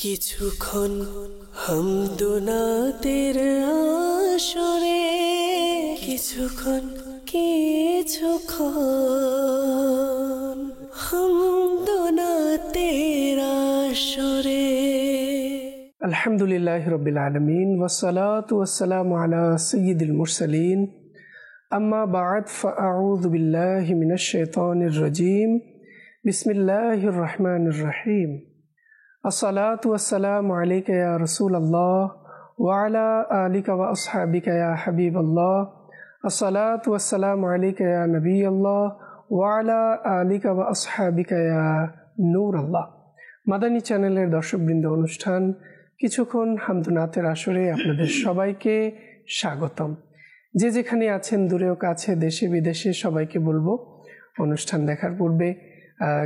কিছুক্ষণ হামদুনাতের আসরে, কিছুক্ষণ হামদুনাতের আসরে। আলহামদুলিল্লাহি রাব্বিল আলামিন ওয়াসসালাতু ওয়াসসালামু আলা সাইয়্যিদিল মুরসালিন, আম্মা বা'দ, ফাআউযু বিল্লাহি মিনাশ শাইতানির রাজীম। বিসমিল্লাহির রহমানির রহিম। আসসালাতু ওয়াসসালামু আলাইকা ইয়া রাসূলাল্লাহ ওয়া আলা আলিকা ওয়া আসহাবিকা ইয়া হাবিবাল্লাহ। আসসালাতু ওয়াসসালামু আলাইকা ইয়া নবিয়াল্লাহ ওয়া আলা আলিকা ওয়া আসহাবিকা ইয়া নূরাল্লাহ। মাদানী চ্যানেলের দর্শকবৃন্দ, অনুষ্ঠান কিছুক্ষণ হামদুনাতের আসরে আপনাদের সবাইকে স্বাগতম। যে যেখানে আছেন, দূরেও কাছে, দেশে বিদেশে, সবাইকে বলবো অনুষ্ঠান দেখার পূর্বে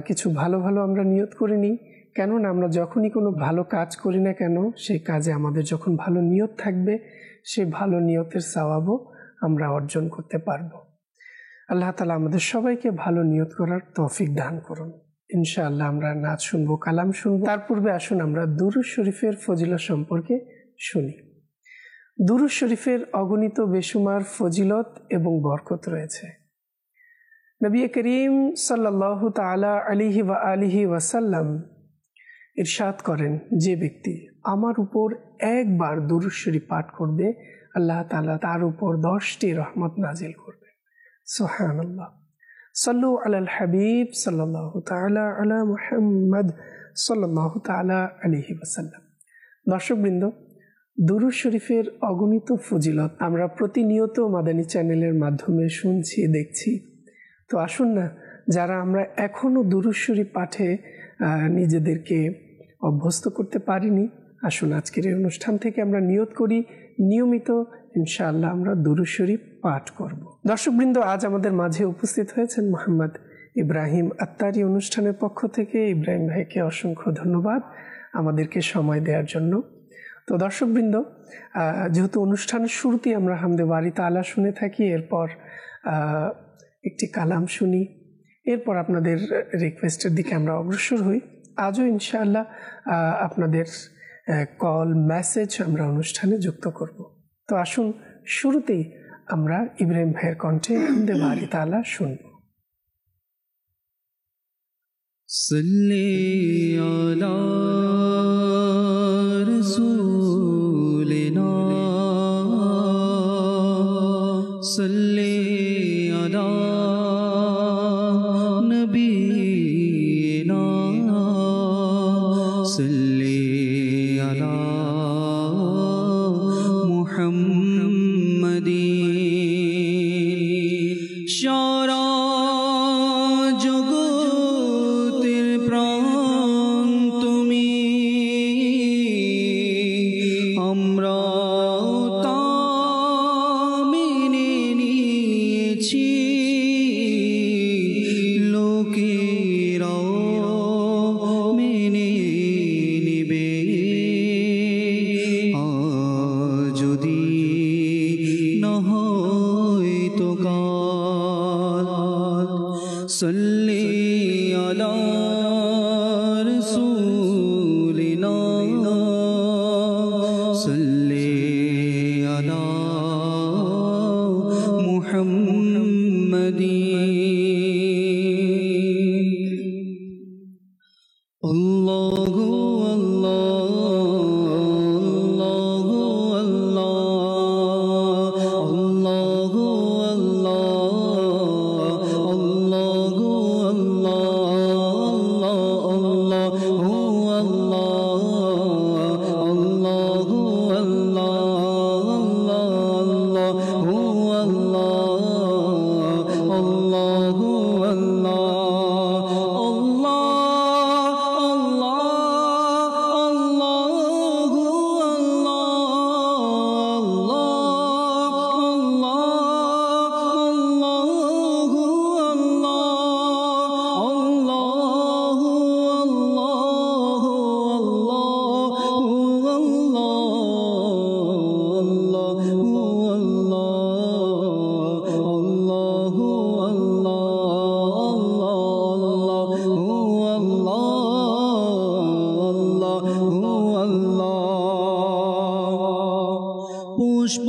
কিছু ভালো ভালো আমরা নিয়ত করে নিই। কেননা আমরা যখনই কোনো ভালো কাজ করি না কেন, সেই কাজে আমাদের যখন ভালো নিয়ত থাকবে, সেই ভালো নিয়তের সওয়াবও আমরা অর্জন করতে পারবো। আল্লাহ তাআলা আমাদের সবাইকে ভালো নিয়ত করার তৌফিক দান করুন। ইনশাআল্লাহ আমরা নাচ শুনবো, কালাম শুনবো। তার পূর্বে আসুন আমরা দুরূদ শরীফের ফজিলত সম্পর্কে শুনি। দুরূদ শরীফের অগণিত বেশুমার ফজিলত এবং বরকত রয়েছে। নবী করিম সাল্লাল্লাহু তাআলা আলাইহি ওয়া আলিহি ওয়াসাল্লাম ইরশাদ করেন, যে ব্যক্তি আমার উপর একবার দুরূদ শরীফ পাঠ করবে, আল্লাহ তাআলা তার উপর 10টি রহমত নাজিল করবে। সুবহানাল্লাহ। সাল্লু আলাল হাবিব সাল্লাল্লাহু তাআলা আলা মুহাম্মদ সাল্লাল্লাহু তাআলা আলাইহি ওয়াসাল্লাম। দর্শকবৃন্দ, দুরূদ শরীফের অগণিত ফজিলত আমরা প্রতিনিয়ত মাদানী চ্যানেলের মাধ্যমে শুনছি, দেখছি। তো আসুন না, যারা আমরা এখনও দুরূদ শরীফ পাঠে নিজেদেরকে অভ্যস্ত করতে পারিনি, আসুন আজকের এই অনুষ্ঠান থেকে আমরা নিয়ত করি নিয়মিত ইনশাআল্লাহ আমরা দুরূদ শরীফ পাঠ করব। দর্শকবৃন্দ, আজ আমাদের মাঝে উপস্থিত হয়েছেন মোহাম্মদ ইব্রাহিম আত্তারি। অনুষ্ঠানের পক্ষ থেকে ইব্রাহিম ভাইকে অসংখ্য ধন্যবাদ আমাদেরকে সময় দেওয়ার জন্য। তো দর্শকবৃন্দ, যেহেতু অনুষ্ঠানের শুরুতেই আমরা হামদে বারি তাআলা শুনে থাকি, এরপর একটি কালাম শুনি, এরপর আপনাদের রিকোয়েস্টের দিকে আমরা অগ্রসর হই। আজও ইনশাআল্লাহ আপনাদের কল, মেসেজ আমরা অনুষ্ঠানে যুক্ত করব। তো আসুন শুরুতেই আমরা ইব্রাহিম ভাইয়ের কণ্ঠে হামদে বারি তাআলা শুনব। সাল্লি আলা রাসূলিনা সাল্লি আলা নবিয়িনা সাল্লি আলা মুহাম্মাদিন। সারা জগতের প্রাণ তুমি, আমরা তা মেনে নিয়েছি, লোকেরাও মেনে নিবে। আল্লাহ পুষ্প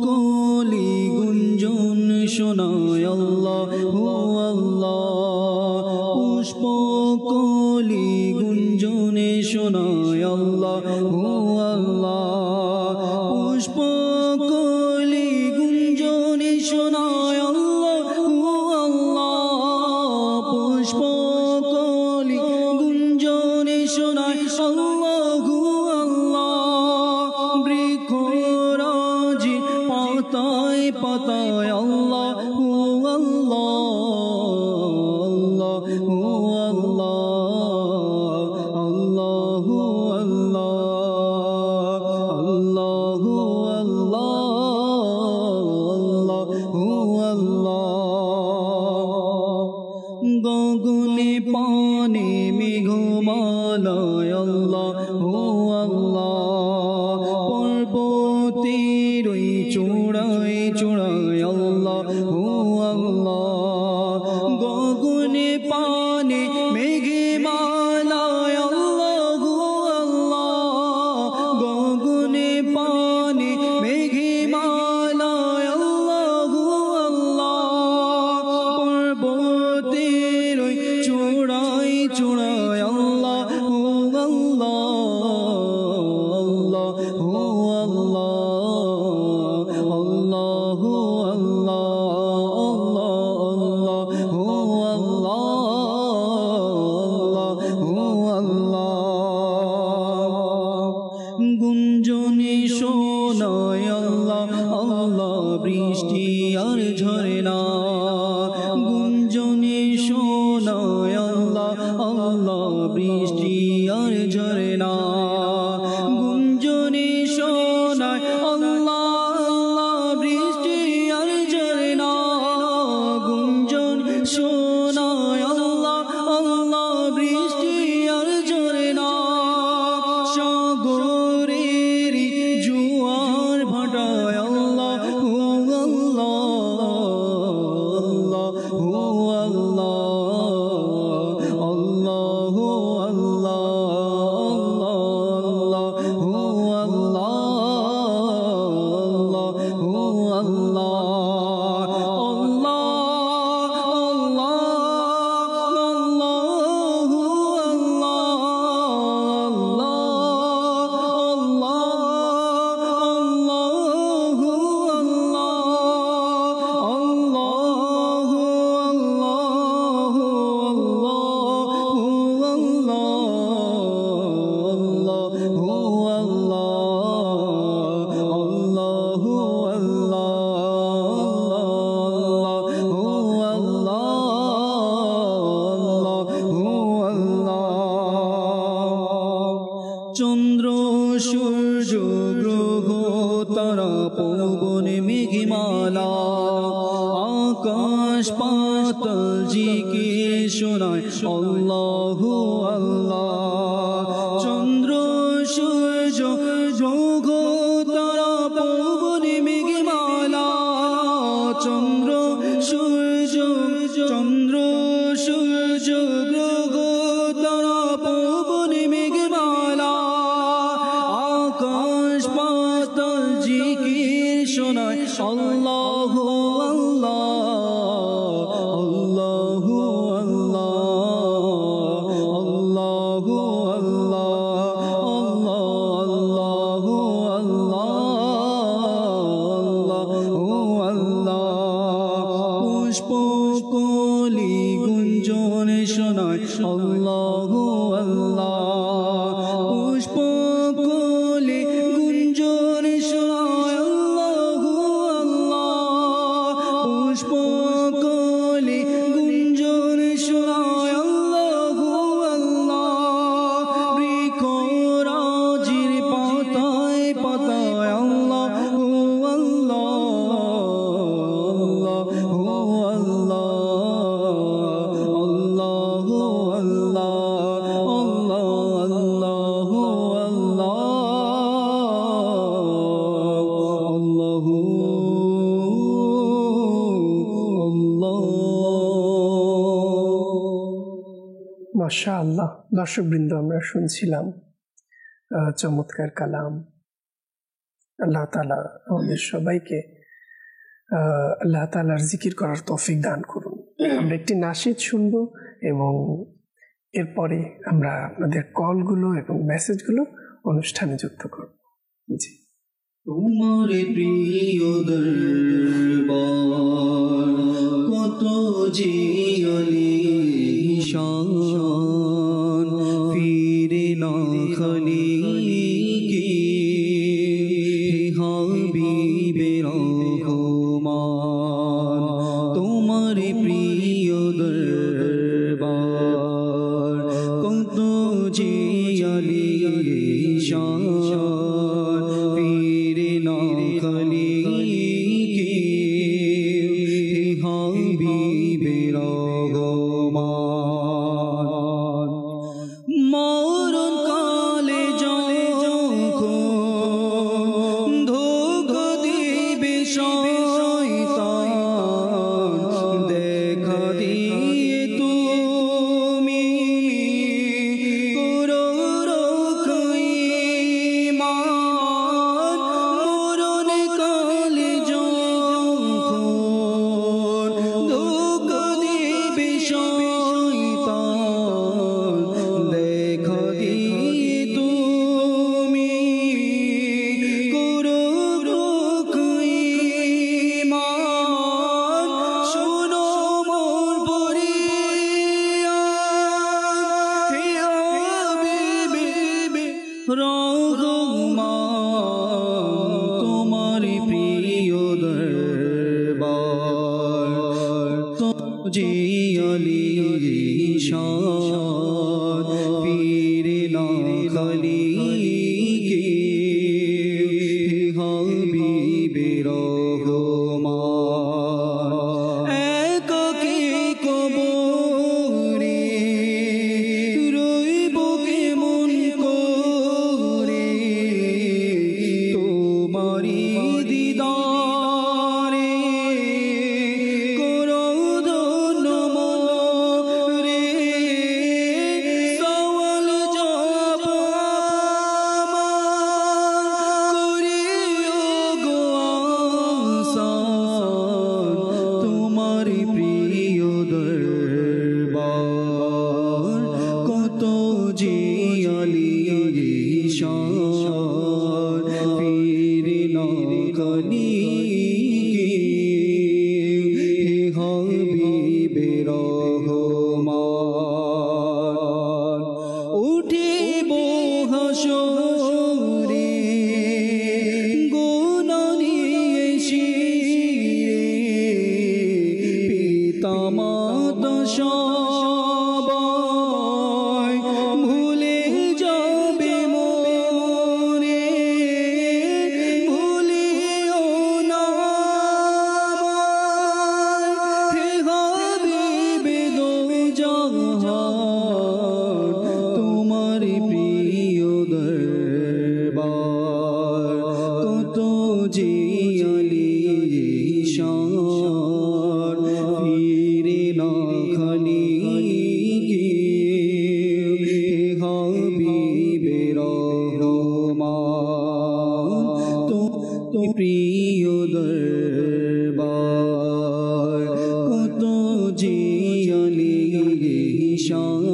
কলি গুঞ্জন শোনায় আল্লাহু আল্লাহ পুষ্প কলি গুঞ্জনে শোনায় আল্লাহু আল্লাহ পুষ্প কলি গুঞ্জনে শোনায় আল্লাহু আল্লাহ পুষ্প কলি গুঞ্জনে শোনায় আল্লাহু আল্লাহ বৃক্ষরাজি পাতায় পাতায় আল্লাহু আল্লাহ আল্লাহু আল্লাহ আল্লাহু আল্লাহ আল্লাহু আল্লাহ গগনে পানে মেঘমালায় আল্লাহু আল্লাহ পর্বতের ওই চূড়ায় চূড়ায় আল্লাহু আল্লাহ গগনে পানে মেঘমালায় আল্লাহু আল্লাহ গগনে পানে মেঘমালায় আল্লাহু আল্লাহ পর্বতের ওই চূড়ায় চূড়ায় আল্লাহু আল্লাহ আল্লাহু গুঞ্জনে শোনায় আল্লাহ আল্লাহ বৃষ্টি আর ঝরে না গুঞ্জনে শোনায় আল্লাহ আল্লাহ বৃষ্টি আর ঝরে না গুঞ্জনে শোনায় আল্লাহ আল্লাহ বৃষ্টি আর ঝরে না গুঞ্জন শোনায় আল্লাহ আল্লাহ বৃষ্টি আর ঝরে না সাগরের জোয়ার ভাটায় আল্লাহু আল্লাহ আল্লাহু চন্দ্র সূর্য গ্রহ তারা পবন মেঘমালা আকাশ পাতাল জিকির শোনায় আল্লাহু আল্লাহ চন্দ্র সূর্য গ্রহ তারা পবন মেঘমালা চন্দ্র সূর্য গ্রহ তারা পবন মেঘমালা আকাশ পাতাল জিকির শোনায় আল্লাহু আল্লাহ আল্লাহু আল্লাহ পুষ্প কলি গুঞ্জন শোনায় আল্লাহু আল্লাহ পুষ্প কলি গুঞ্জন শোনায় আল্লাহু আল্লাহ পুষ্প কলি গুঞ্জন শোনায় আল্লাহু আল্লাহ বৃক্ষরাজির পাতায় পাতায় আল্লাহু মাশাআল্লাহ। দর্শকবৃন্দ, আমরা শুনছিলাম চমৎকার কালাম। আল্লাহ তাআলা আমাদের সবাইকে আল্লাহ তাআলার জিকির করার তৌফিক দান করুন। আমরা একটি নাশিদ শুনবো এবং এরপরে আমরা আপনাদের কলগুলো এবং মেসেজগুলো অনুষ্ঠানে যুক্ত করব। জি, তোমার প্রিয় দরবার কত যে আলিশান, ফিরে না খলিকি হাবিবে রহমান। তোমার প্রিয় দরবার কত যে আলিশান, ফিরে না খলিকি হাবিবে রহমান। মরণ কালে যখন ধোঁকা দিবে শয়তান, দেখা দিয়ে তুমি করো রক্ষা ঈমান। মরণ কালে যখন ধোঁকা দিবে শয়তান, দেখা দিয়ে তুমি করো রক্ষা ঈমান। শোনো মোর ফরিয়াদ, হে হাবিবে রহমান। তোমার প্রিয় দরবার তো যে আলিশান, ফিরে না খলিকি হাবিবে রহমান। একাকী কবরে রইব কেমন করে, তোমারি দিদারে করো ধন্য মোরে। সওয়াল জবাব আমার করিও গো আসান। তোমার প্রিয় দরবার কত যে আলিশান, ফিরে না খলিকি হাবিবে রহমান। উঠিব হাসরে গুনাহ নিয়ে শিরে, পিতা মাতা সবাই ভুলে যাবে মোরে। ভুলিও না আমায়, হে হাবিবে দোজাহান। তোমার প্রিয় দরবার কত যে আলিশান, ফিরে না খলিকি হাবিবে রহমান। তোমার প্রিয় দরবার কত যে আলিশান,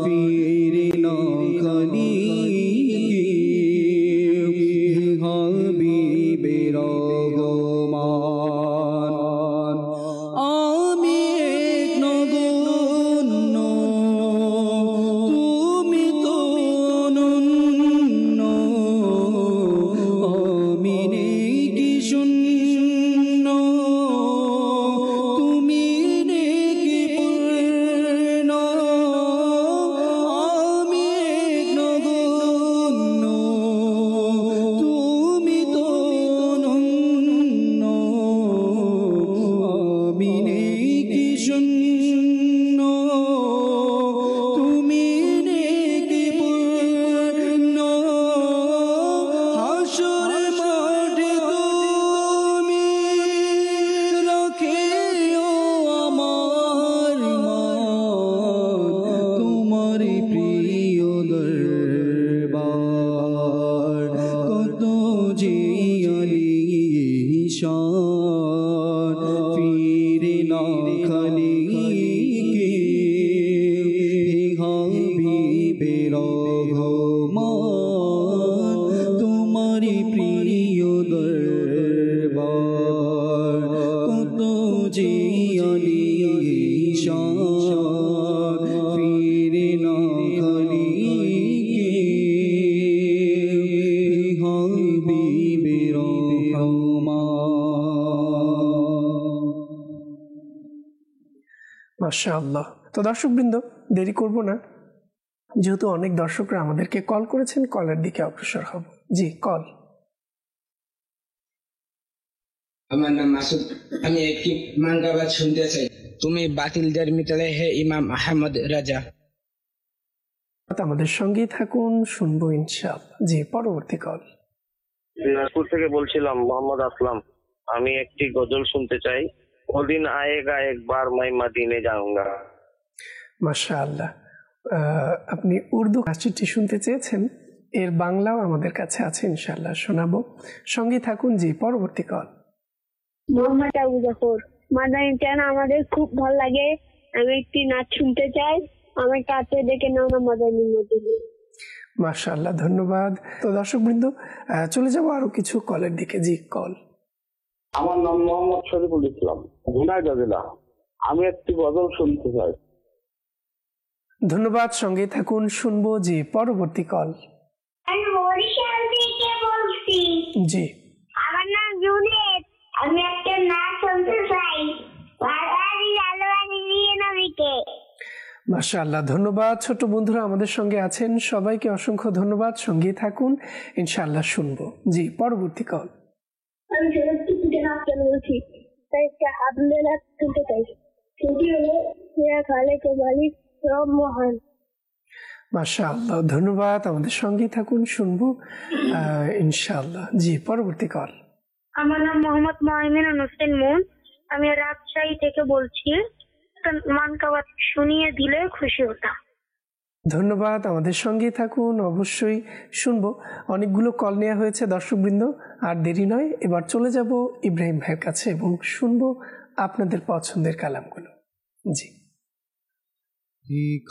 ফিরে না খলিকি হাবিবে রহমান। আমি এক নগণ্য, তুমি তো অনন্য। আমি রহমান তোমারি প্রিয় দরবার কত যে আলিশান ফিরে না খালি কে হাবিবে রহমান। মাশাআল্লাহ। তো দর্শকবৃন্দ, দেরি করব না, যেহেতু অনেক দর্শকরা আমাদেরকে কল করেছেন, কলের দিকে অগ্রসর হব। জি, কল। আমার নাম মাসুদ, আমি একটি মানগাবাদ শুনতে চাই। তুমি বাতিলদের মিটালে হে ইমাম আহমদ রাজা। আমাদের সঙ্গেই থাকুন, শুনবো ইনশাআল্লাহ। জি, পরবর্তী কল। দিনাজপুর থেকে বলছিলাম, মোহাম্মদ আসলাম। আমি একটি গজল শুনতে চাই। ওদিন আয়েগা একবার মাই মদিনে যাऊंगा। মাশাআল্লাহ। আপনি উর্দু কাসিদটি শুনতে চেয়েছেন, এর বাংলাও আমাদের কাছে আছে, ইনশাআল্লাহ শোনাবো। সঙ্গে থাকুন। জি, পরবর্তী কল। মোহাম্মদ আবু জাফর, মাদানী টান আমাদের খুব ভালো লাগে। আমি একটি নাচ শুনতে চাই। আমার কাছে ডেকে নাও না মাদানী মদিনে। মাশাআল্লাহ, ধন্যবাদ। তো দর্শকবৃন্দ, চলে যাব আরো কিছু কলের দিকে। জি, কল। আমার নাম মোহাম্মদ শরীফুল ইসলাম, ঝিনাইদহ জেলা। আমি একটি গজল শুনতে চাই। ধন্যবাদ, সঙ্গে থাকুন, শুনবো। জি, পরবর্তী কল। আমি বরিশাল থেকে বলছি। জি, আমার নাম জুনেদ। আমি একটা নাচ শুনতে চাই। ভালোবাসি ভালোবাসি দিয়ে নবীকে। মাশাআল্লাহ, ধন্যবাদ। ছোট বন্ধুরা আমাদের সঙ্গে আছেন, সবাইকে অসংখ্য ধন্যবাদ। সঙ্গে থাকুন, ইনশাআল্লাহ শুনবো। জি, পরবর্তী কল। আমি সরস্বতী পূজা নাচ বলছি, তাই একটা হাবলে নাচ শুনতে চাই। সেটি হলো মেরা খালে কে মালিক রব মহান। মাশাআল্লাহ, ধন্যবাদ। আমাদের সঙ্গে থাকুন, শুনবো ইনশাআল্লাহ। জি, পরবর্তী কল। আমার নাম মোহাম্মদ মহিমিনুল হোসেন মুন। আমি রাজশাহী থেকে বলছি। মানকাবাদ শুনিয়ে দিলে খুশি হতাম। ধন্যবাদ, আমাদের সঙ্গে থাকুন, অবশ্যই শুনবো। অনেকগুলো কল নেওয়া হয়েছে দর্শকবৃন্দ, আর দেরি নয়, এবার চলে যাব ইব্রাহিম ভাইয়ের কাছে এবং শুনবো আপনাদের পছন্দের কালামগুলো। জি।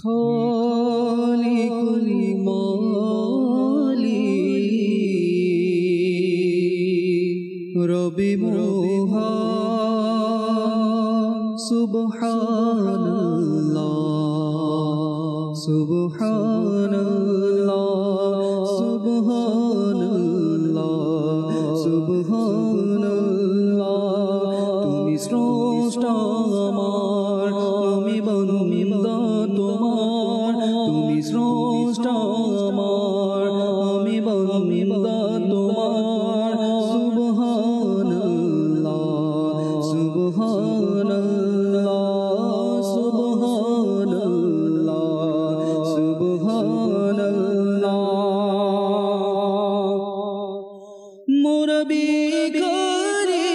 খালিকুল মালিক রবি মহান সুবহানাল্লাহ সুবহানাল্লাহ সুবহানাল্লাহ সুবহানাল্লাহ। তুমি স্রষ্টা আমার, আমি বান্দা তোমার। তুমি স্রষ্টা আমার, আমি বান্দা তোমার। সুবহানাল্লাহ সুবহানাল্লাহ সুবহানাল্লাহ সুবহানাল্লাহ। মোরা ভিখারি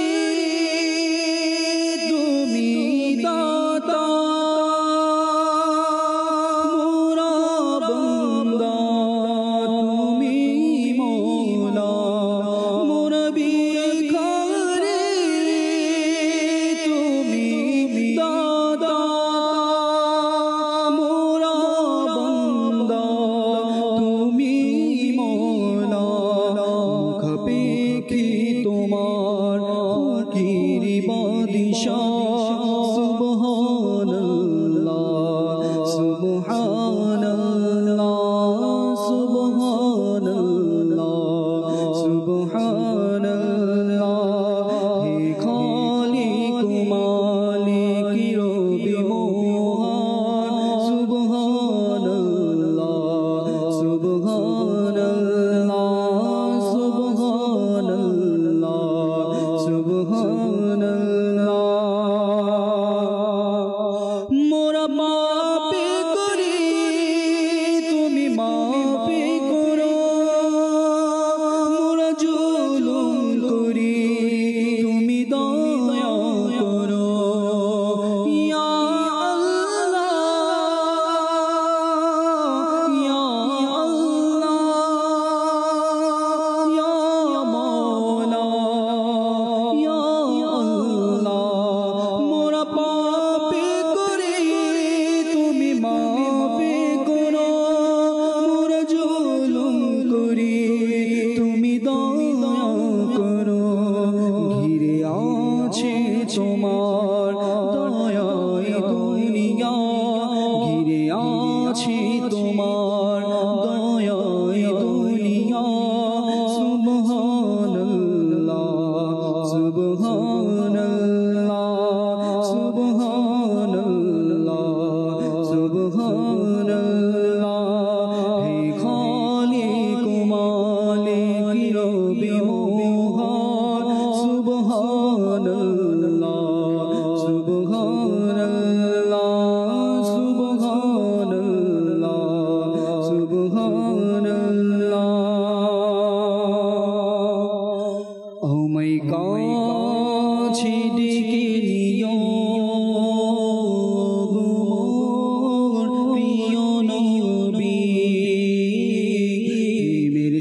তুমি দাতা, মোরা বান্দা তুমি মওলা। মোরা ভিখারি তুমি দাতা, মোরা বান্দা তুমি মওলা। মুখাপেক্ষী তোমার ফকির বাদিশাহ। সুবহানাল্লাহ সুবহানাল্লাহ সুবহানাল্লাহ সুবহানাল্লাহ। হে খালিক মালিক রবি মহান। সুবহানাল্লাহ সুবহানাল্লাহ সুবহানাল্লাহ সুবহানাল্লাহ। মোরা পাপে করি তুমি মাফি করো, মোরা জুলুম করি তুমি দয়া করো। ইয়া আল্লাহ ইয়া আল্লাহ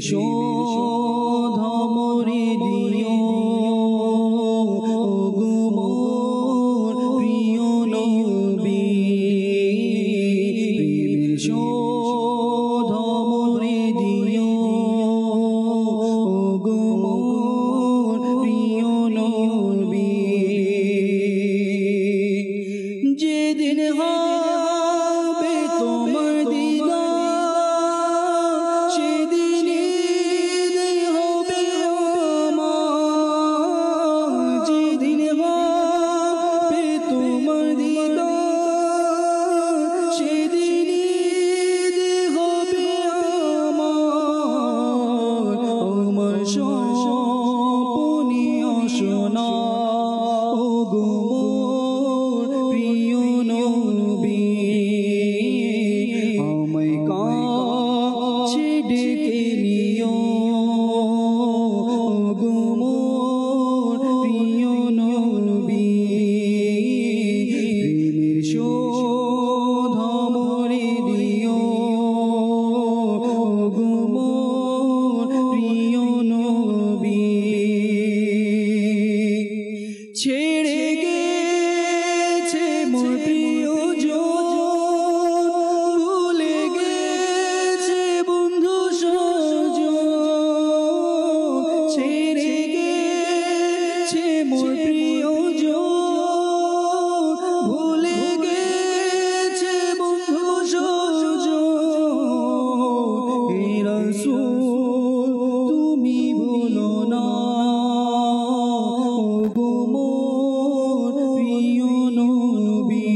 শোধ মরে দিও গো মোর প্রিয় নবী প্রেমের শোধ মরে দিও গো মোর প্রিয় নবী যেদিন হবে তোমার দিদার সেদিন হবে আমার যেদিন হবে তোমার দিদার সেদিন হবে আমার স্বপ্নে শোনা ও গো মোর প্রিয় নবী আমায় কাছে ডেকে নিও গো মোর প্রিয় নবী প্রেমের শোধ মরে দিও গো মোর প্রিয় নবী ছেড়ে গেছে মোর প্রিয়জন ভুলে গেছে বন্ধু স্বজন ছেড়ে গেছে মোর প্রিয়জন ভুলে গেছে বন্ধু স্বজন হে রাসূল তুমি ভুলো না গো মোর প্রিয় নবী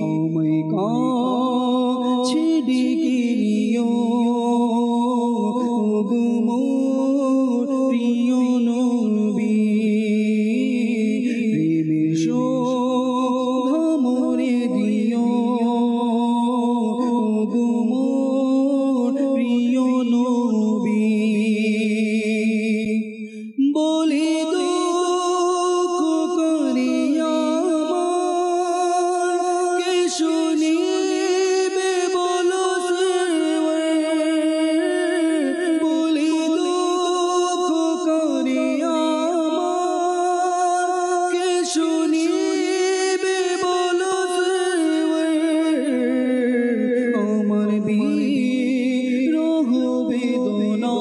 আমায় কাছে ডেকে নিও গো মোর প্রিয় নবী প্রেমের শোধ মরে দিও গো মোর প্রিয় নবী বলি দুঃখ করিয়া কে শুনিবে বলো বলি দুঃখ করিয়া কে শুনিবে বলো আমার বিরহ বেদনা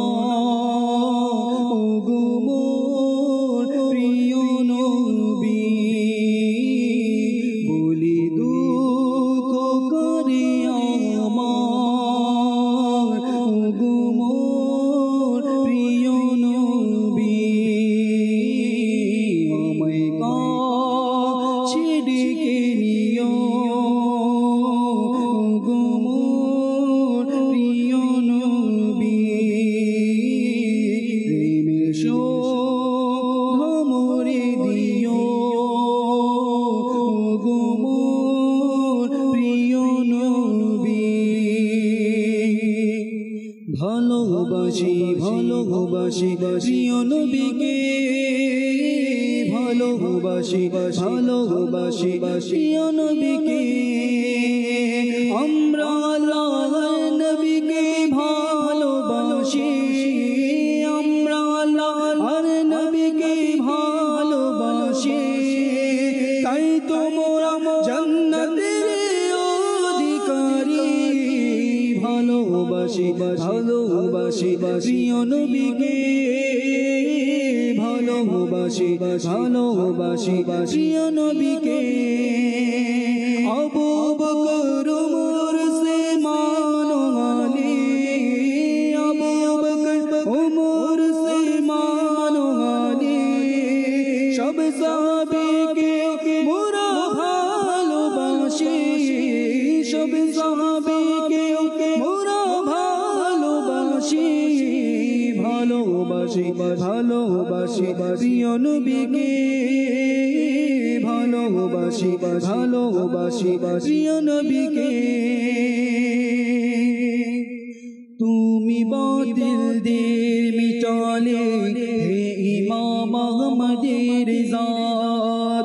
গো মোর প্রিয় নবী বলি দুঃখ করে আমার গো মোর প্রিয় নবী আমায় কাছে ডেকে নিও গো মোর প্রিয় নবী প্রেমের শোধ মরে দিও গো মোর প্রিয় নবী ভালোবাসি ভালোবাসি প্রিয় নবীকে ভালোবাসি ভালোবাসি প্রিয় নবীকে আমরা আল্লাহর নবীকে ভালোবাসি আমরা আল্লাহর নবীকে ভালোবাসি তাই তো মোরা জান্নাতের অধিকারী ভালোবাসি ভালোবাসি প্রিয় নবীকে ভালোবাসি ভালোবাসি প্রিয় নবীকে আবু বকর ওমর সে মানো আলী আবু বকর ওমর সে মানো আলী সব সাহাবীকে মোরা ভালোবাসি সব সাহাবীকে মোরা ভালোবাসি ভালোবাসি ভালোবাসি প্রিয় নবীকে ভালোবাসি ভালোবাসি প্রিয় নবীকে তুমি বাতিলদের মিটালে হে ইমাম আহমদের রিজা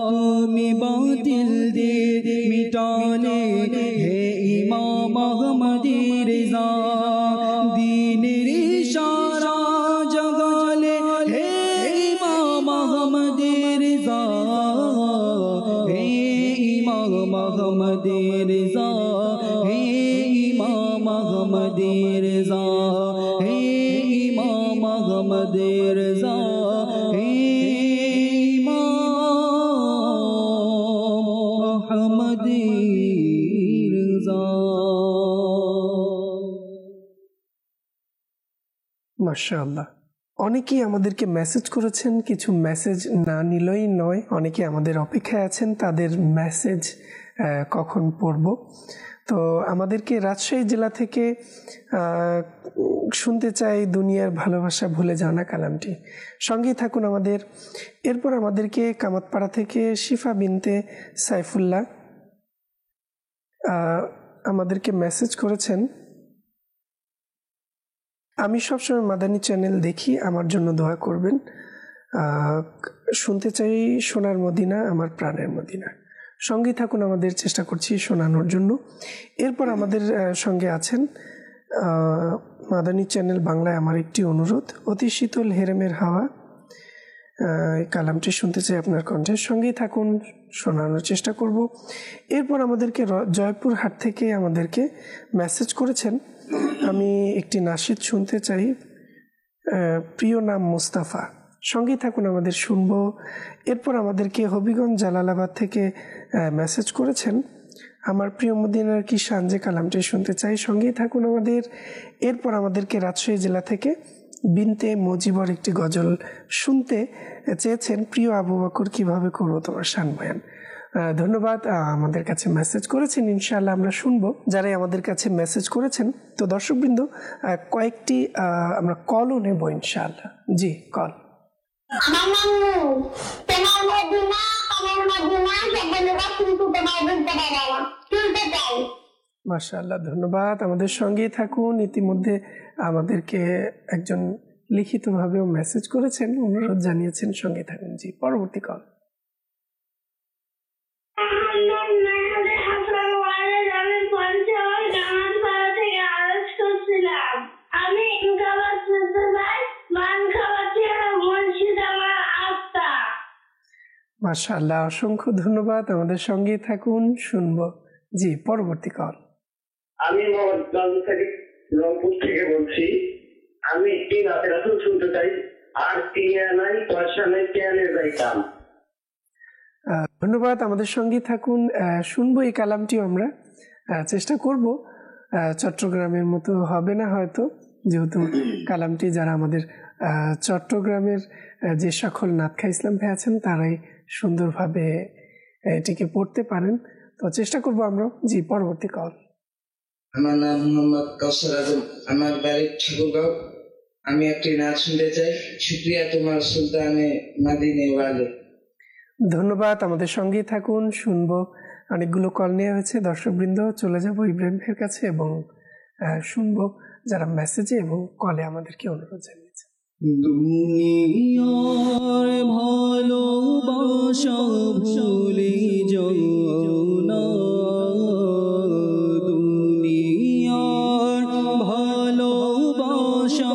তুমি বাতিলদের মিটালে হে ইমাম আহমদের রিজা দীন রেজা হে ইমাম আহমদ রেজা হে ইমাম আহমদ রেজা। মাশাআল্লাহ, অনেকেই আমাদেরকে মেসেজ করেছেন, কিছু মেসেজ না নিলেই নয়, অনেকে আমাদের অপেক্ষায় আছেন তাদের মেসেজ কখন পড়ব। তো আমাদেরকে রাজশাহী জেলা থেকে শুনতে চাই দুনিয়ার ভালোবাসা ভুলে যাও না কালামটি, সঙ্গেই থাকুন আমাদের। এরপর আমাদেরকে কামাতপাড়া থেকে শিফা বিনতে সাইফুল্লাহ আমাদেরকে মেসেজ করেছেন, আমি সবসময় মাদানী চ্যানেল দেখি, আমার জন্য দোয়া করবেন। শুনতে চাই সোনার মদিনা আমার প্রাণের মদিনা। সঙ্গে থাকুন, আমাদের চেষ্টা করছি শোনানোর জন্য। এরপর আমাদের সঙ্গে আছেন মাদানী চ্যানেল বাংলায় আমার একটি অনুরোধ, অতি শীতল হেরেমের হাওয়া, এই কালামটি শুনতে চাই আপনার কণ্ঠের। সঙ্গেই থাকুন, শোনানোর চেষ্টা করব। এরপর আমাদেরকে জয়পুরহাট থেকে আমাদেরকে মেসেজ করেছেন, আমি একটি নাশিদ শুনতে চাই, প্রিয় নাম মুস্তাফা। সঙ্গেই থাকুন, আমাদের শুনবো। এরপর আমাদেরকে হবিগঞ্জ জালালাবাদ থেকে মেসেজ করেছেন, আমার প্রিয় মদিনার কি সানজে কালামটি শুনতে চাই। সঙ্গেই থাকুন আমাদের। এরপর আমাদেরকে রাজশাহী জেলা থেকে বিনতে মজিবর একটি গজল শুনতে চেয়েছেন, প্রিয় আবু বকর কিভাবে করবো তোমার শান বয়ান। ধন্যবাদ, আমাদের কাছে মেসেজ করেছেন, ইনশাআল্লাহ আমরা শুনবো যারাই আমাদের কাছে মেসেজ করেছেন। তো দর্শকবৃন্দ, কয়েকটি আমরা কলও নেব ইনশাআল্লাহ। জি, কল। মাশাআল্লাহ, ধন্যবাদ, আমাদের সঙ্গেই থাকুন। ইতিমধ্যে আমাদেরকে একজন লিখিতভাবেও মেসেজ করেছেন, অনুরোধ জানিয়েছেন, সঙ্গে থাকুন। জি, পরবর্তী কল। মাশাআল্লাহ, অসংখ্য ধন্যবাদ, আমাদের সঙ্গেই থাকুন, শুনবো। জি, পরবর্তী কল। আমি রংপুর থেকে বলছি, আমি একটি নাতে রাসূল শুনতে চাই, আর টিয়া নাই পয়সা নাই কেয়ানে যাইতাম। ধন্যবাদ, আমাদের সঙ্গেই থাকুন, শুনবো এই কালামটিও আমরা। চেষ্টা করব, চট্টগ্রামের মতো হবে না হয়তো, যেহেতু কালামটি যারা আমাদের চট্টগ্রামের যে সকল নাতখা ইসলাম ভাই আছেন তারাই সুন্দরভাবে এটিকে পড়তে পারেন, তো চেষ্টা করব আমরা। জি, পরবর্তী কল। আমার নাম মোহাম্মদ কাউসার আজম, আমার বাড়ি ঠাকুরগাঁও। আমি একটি নাচ শুনতে চাই, শুকরিয়া তোমার সুলতানে মাদিনে ওয়ালে। ধন্যবাদ, আমাদের সঙ্গেই থাকুন, শুনবো। অনেকগুলো কল নেওয়া হয়েছে, দর্শকবৃন্দ, চলে যাব ইব্রাহিম ভাইয়ের কাছে এবং শুনবো যারা মেসেজে এবং কলে আমাদেরকে অনুরোধ জানিয়েছে। দুনিয়ার ভালোবাসা ভুলে যাও না, দুনিয়ার ভালোবাসা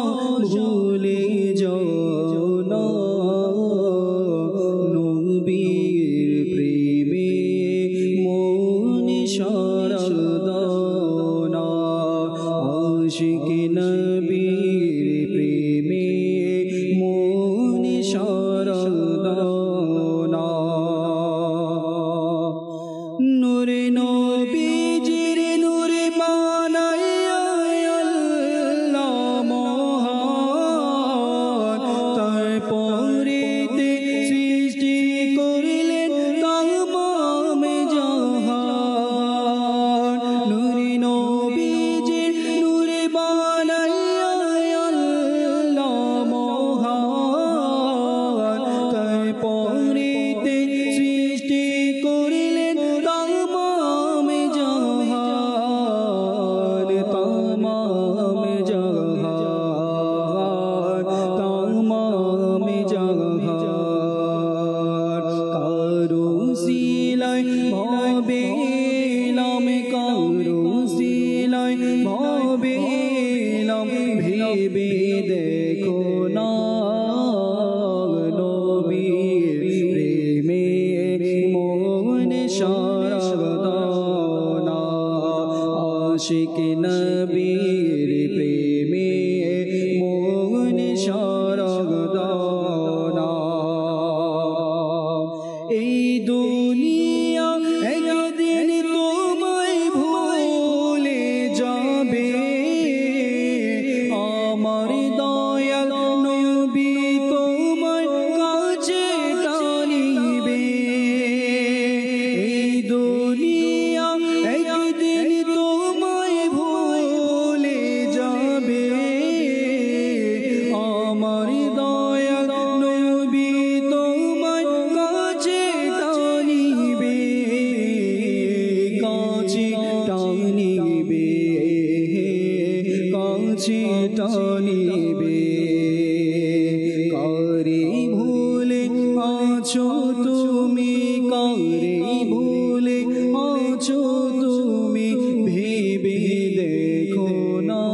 ভুলে যাও না, নবীর প্রেমে মন সারা দাও না, আশিক নবীর প্রেমে মন সারা দাও না। নূরে নবীজির নূরে বানাইয়া আল্লাহ মহান, তারপরেতে সৃষ্টি করলেন তামাম জাহান। নূরে নবীজির নূরে বানাইয়া আল্লাহ মহান, তারপরেতে সৃষ্টি করলেন তামাম জাহান, তামাম জাহান, তামাম জাহান। কারো সিলাই ভাবেলাম, কারো সিলাই ভাবেলাম, ভেবে দেখো না, নবীর প্রেমে মন সারা দাও না, আশিক নবীর প্রেমে আমার দয়াল নবী তোমার কাছে টানিবে এই দুনিয়া একদিন তোমায় ভুলে যাবে আমার দয়াল নবী তোমার কাছে টানিবে কাছে টানিবে কাছে টানিবে কারে ভুলে আছো তুমি কারে ভুলে আছো তুমি ভেবে দেখো না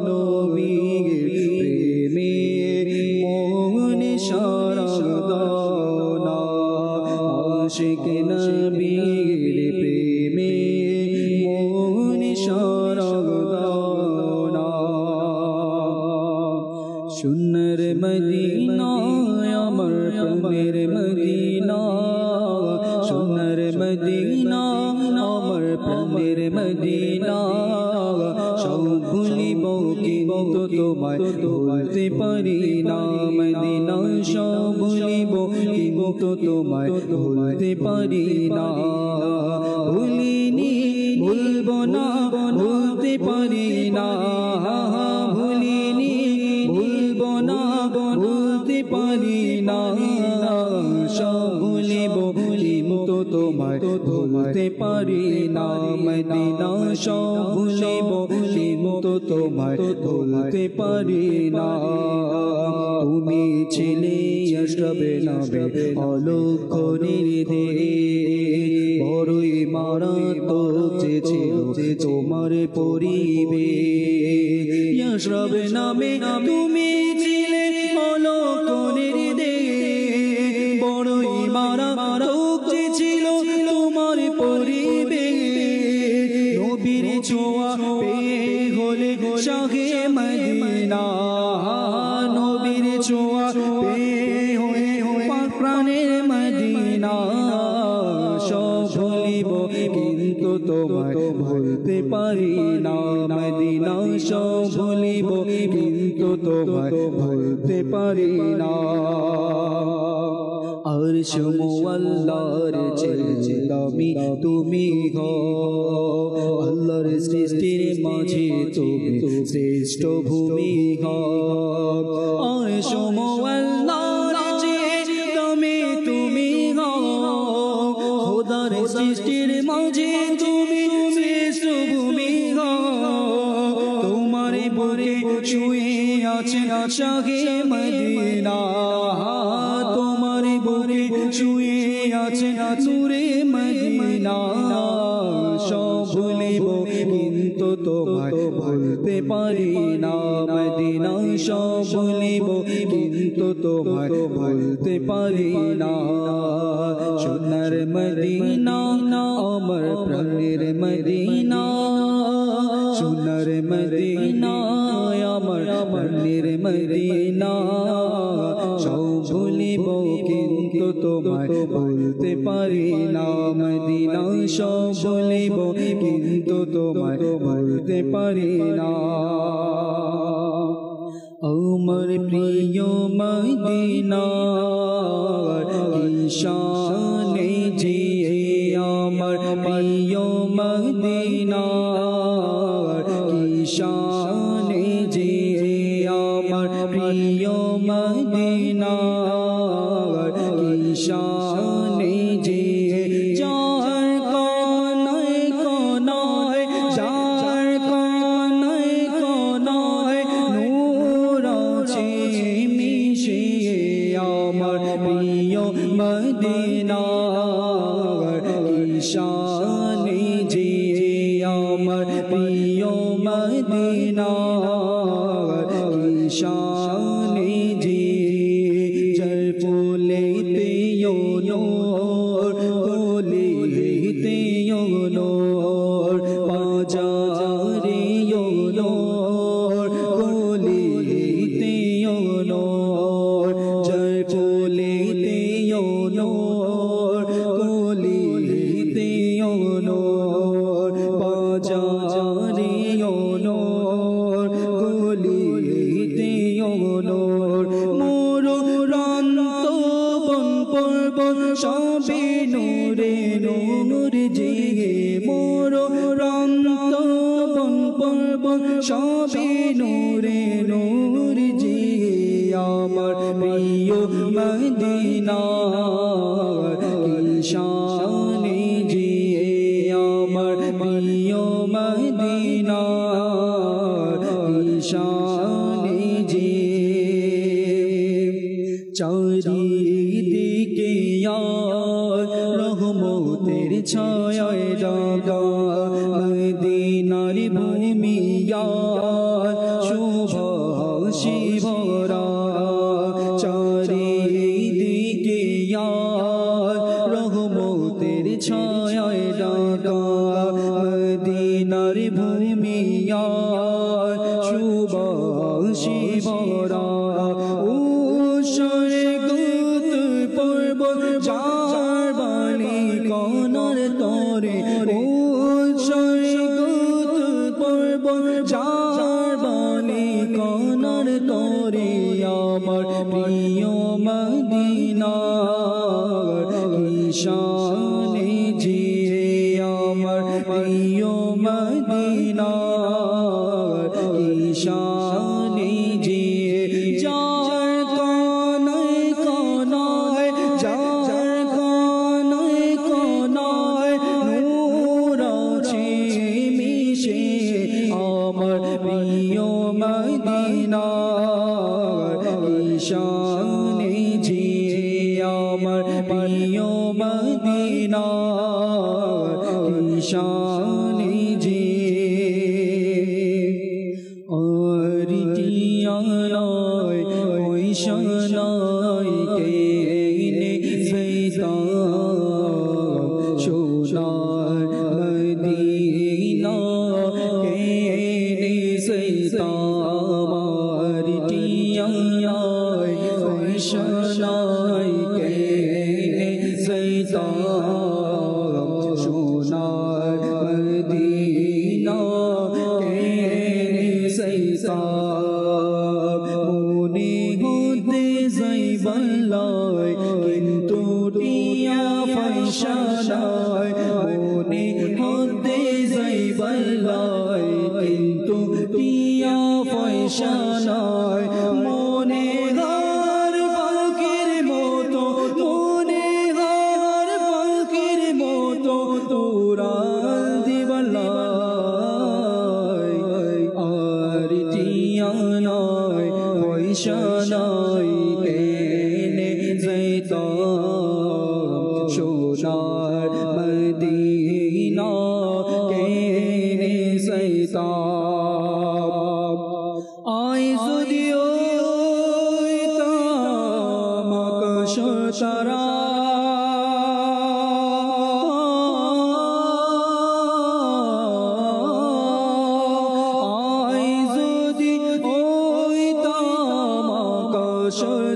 নবীর প্রেমে মন সারা দাও না আশিক নবীর প্রেমে মন সারা দাও না সুন্নার মদিনা আমার প্রেমের মদিনা সুন্নার মদিনা আমার প্রেমের মদিনা সব ভুলিব কিন্তু তোমায় ভুলতে পারি না মদিনা সব ভুলিব কিন্তু তোমায় ভুলতে পারি না ভুলিনি ভুলব না ভুলতে পারি না ভুলিনি ভুলব না ভুলতে পারি না সব ভুলিব কিন্তু তোমায় ভুলতে পারি না মদিনা সব ভুলিব কিন্তু তোমায় ভুলতে পারি না তুমি ছিলে আশরাফে নবী অলক্ষ নির্দে বড়ই মারাত্মক যে ছিল তোমার পরিবে আশরাফে নবী তুমি ছিলে অলক্ষ নির্দে বড়ই মারাত্মক যে ছিল তোমার পরিবে নবীর ছোঁয়া পেয়ে হলে শাহে মদিনা নবীর ছোঁয়া পেয়ে হয়ে প্রাণের মদিনা সব ভুলিব কিন্তু তোমায় ভুলতে পারি না মদিনা সব ভুলিব কিন্তু তোমায় ভুলতে পারি না আর আল্লাহর চেয়ে দামি তুমি গো আল্লাহর সৃষ্টির মাঝে তুমি শ্রেষ্ঠ ভূমি গো আর আল্লাহর চেয়ে দামি তুমি গো খোদার সৃষ্টির মাঝে তুমি শ্রেষ্ঠ ভূমি গো তোমার বুকে শুয়ে আছেন শাহে মদিনা তোমার বুকে শুয়ে আছেন নূরে মদিনা সব ভুলিব কিন্তু তোমায় ভুলতে পারি না মদিনা সব ভুলিব কিন্তু তোমায় ভুলতে পারি না সোনার মদিনা আমার প্রাণের মদিনা সোনার মদিনা আমার প্রাণের মদিনা সব ভুলিব কিন্তু তোমায় ভুলতে পারি না মদিনা সব ভুলিব কিন্তু তোমায় ভুলতে পারি না আমার প্রিয় মদিনা ঈশানে যে আমার প্রিয় মদিনা ঈশানে যে আমার প্রিয় মদিনা ঈশানে যে যার কোনায় কোনায় যার কোনায় কোনায় নূর আছে মিশিয়ে আমার প্রিয় মদিনা ঈশানে যে আমার প্রিয় মদিনা ঈশানে যে যার ফুলেতে নূর কোলেতে নূর বাজারে নূর কোলেতে নূর যার ফুলেতে নূর কোলেতে নূর বাজারে নূর নূরে নূর যে আমার প্রিয় মদিনা কি শানে যে আমার প্রিয় মদিনা কি শানে যে চারিদিকে রহমতের ছায়ায় ঢাকা মদিনার ভূমি সুভাষি ভরা চারিদিকে রহমতের ছায়ায় ঢাকা মদিনার ভূমি সুভাষি ভরা চার বালি কনার তরে পর্ব চার বালি কনার তরে আমার প্রিয় মদিনা কি শানে যে আমার প্রিয় মদিনা কি শানে যে যার কোনায় কোনায় যার কোনায় কোনায় নূর আছে মিশে আমার প্রিয় মদিনা কি শানে যে আমার প্রিয় মদিনা কি শানে যে আর টিয়ালায় ওই শানায় কেনে সৈতা সোনার মদিনা কেনে সৈতা আমার টিয়ালায় ওই শানায় কেনে সৈতা সোনার মদিনা কেনে সৈতা মনে হতে যাইবালায় কিন্তু টিয়া ফয়সালায় মনে হতে যাইবালায় কিন্তু টিয়া ফয়সালায় মনে হার পাখির মতো মনে হার পাখির মতো তোরা দিবালায় আর টিয়া নয় পয়সা নয় কেনে যাইতা সোনার মদিনা কেনে যাইতা আই যদিও তামাক সারা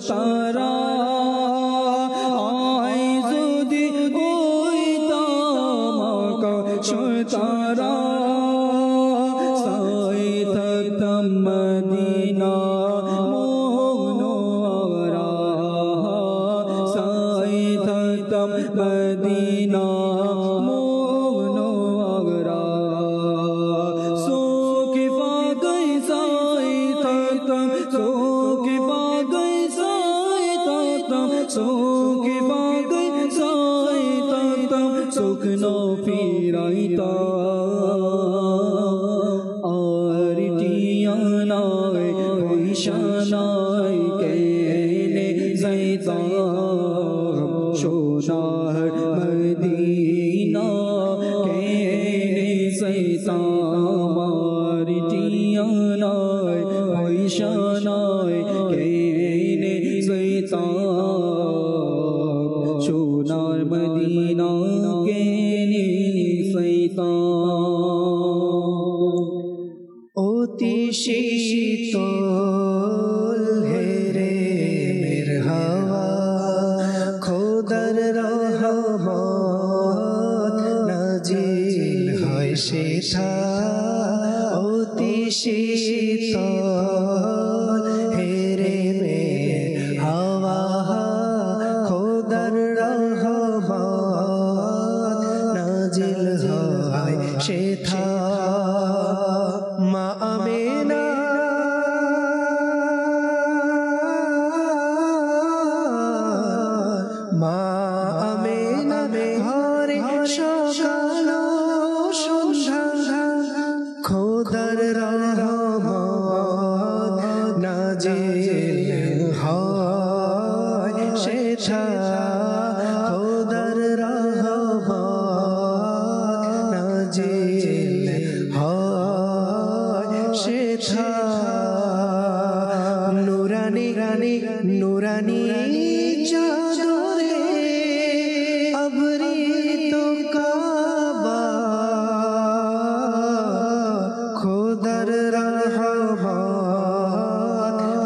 তারা আই যদি হইতাম আকাশ তারা সাই থাকতাম মদিনা মনোয়ারা সাই থাকতাম মদিনা মনোয়ারা সোকে পাগই সাই থাকতাম সোকে পাগই সোকে বাগৈ সাইতাম সুখনো ফিরাইতা আর টিয়া নাই পয়সা নাই কেনে যাইতা সোনার মদিনা কেনে যাইতা আর টিয়া নাই পয়সা নাই কেনে যাইতা সোনার মদিনা কেনে যাইতা অতি শীতল হেরে মের হাওয়া খোদার রহমত নাজিল হয় সেথা অতি শীতল হেরে মের হাওয়া খোদার রহমত নাজিল হয় সেথা মা আমিনা था खुदर रहमत नाजिल হয় সে था নুরানি নুরানি চাদরে আবৃত কাবা খুদর রহমত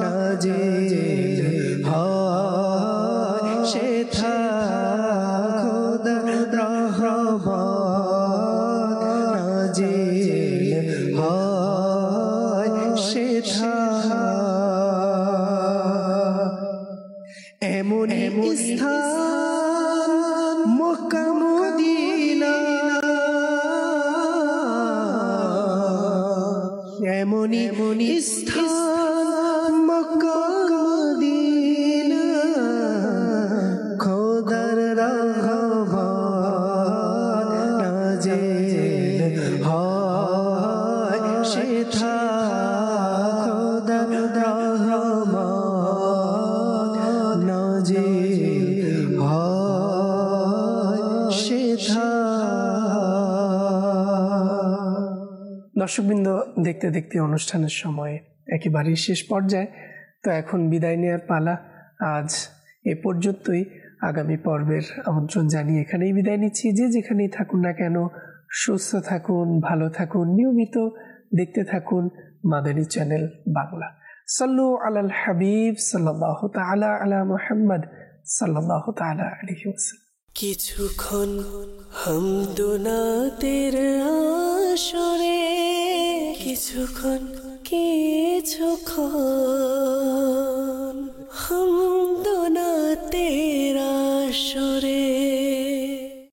নাজিল হয় সে था খুদর রহমত নাজিল হয় সে था এমন স্থান মক্কা মদিনা এমন স্থান মক্কা মদিনা খোদার রহমত নাজিল হয় সে था খোদার রহমত নাজিল হয় সে था। দর্শকবৃন্দ, দেখতে দেখতে অনুষ্ঠানের সময় একেবারেই শেষ পর্যায়ে, তো এখন বিদায় নেওয়ার পালা। আজ এ পর্যন্তই। আগামী পর্বের আমন্ত্রণ জানিয়ে এখানেই বিদায় নিচ্ছি। যে যেখানেই থাকুন না কেন, সুস্থ থাকুন, ভালো থাকুন, নিয়মিত দেখতে থাকুন মাদানী চ্যানেল বাংলা। সাল্লু আলাল হাবিব সাল্লাল্লাহু তাআলা আলা মুহাম্মদ সাল্লাল্লাহু তাআলা আলাইহি ওয়াসাল্লাম। কিছুক্ষণ হামদুনাতের আসরে কিছুক্ষণ